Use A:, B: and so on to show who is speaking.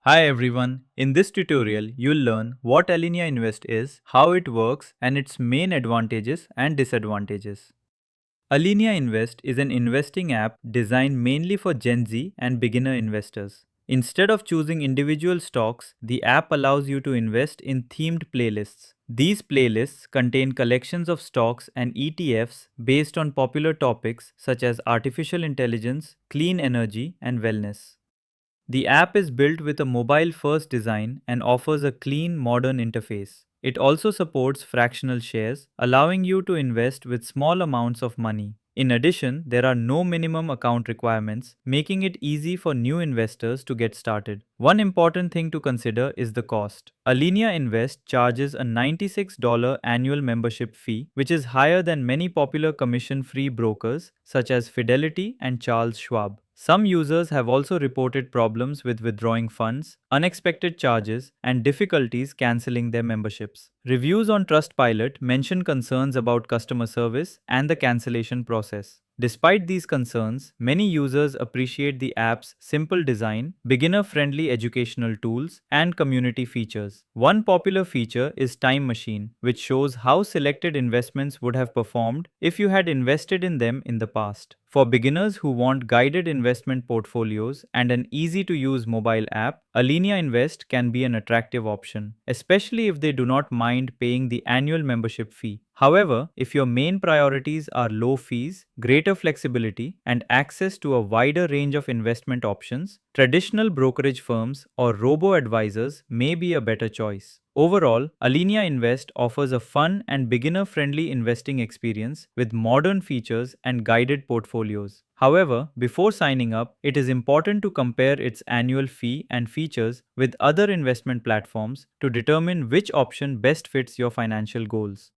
A: Hi everyone, in this tutorial you'll learn what Alinea Invest is, how it works and its main advantages and disadvantages. Alinea Invest is an investing app designed mainly for Gen Z and beginner investors. Instead of choosing individual stocks, the app allows you to invest in themed playlists. These playlists contain collections of stocks and ETFs based on popular topics such as artificial intelligence, clean energy, and wellness. The app is built with a mobile first design and offers a clean, modern interface. It also supports fractional shares, allowing you to invest with small amounts of money. In addition, there are no minimum account requirements, making it easy for new investors to get started. One important thing to consider is the cost. Alinea Invest charges a $96 annual membership fee, which is higher than many popular commission free brokers such as Fidelity and Charles Schwab. Some users have also reported problems with withdrawing funds, unexpected charges, and difficulties canceling their memberships. Reviews on Trustpilot mention concerns about customer service and the cancellation process. Despite these concerns, many users appreciate the app's simple design, beginner friendly educational tools, and community features. One popular feature is Time Machine, which shows how selected investments would have performed if you had invested in them in the past. For beginners who want guided investment portfolios and an easy to use mobile app, Alinea Invest can be an attractive option, especially if they do not mind paying the annual membership fee. However, if your main priorities are low fees, greater flexibility, and access to a wider range of investment options, traditional brokerage firms or robo-advisors may be a better choice. Overall, Alinea Invest offers a fun and beginner-friendly investing experience with modern features and guided portfolios. However, before signing up, it is important to compare its annual fee and features with other investment platforms to determine which option best fits your financial goals.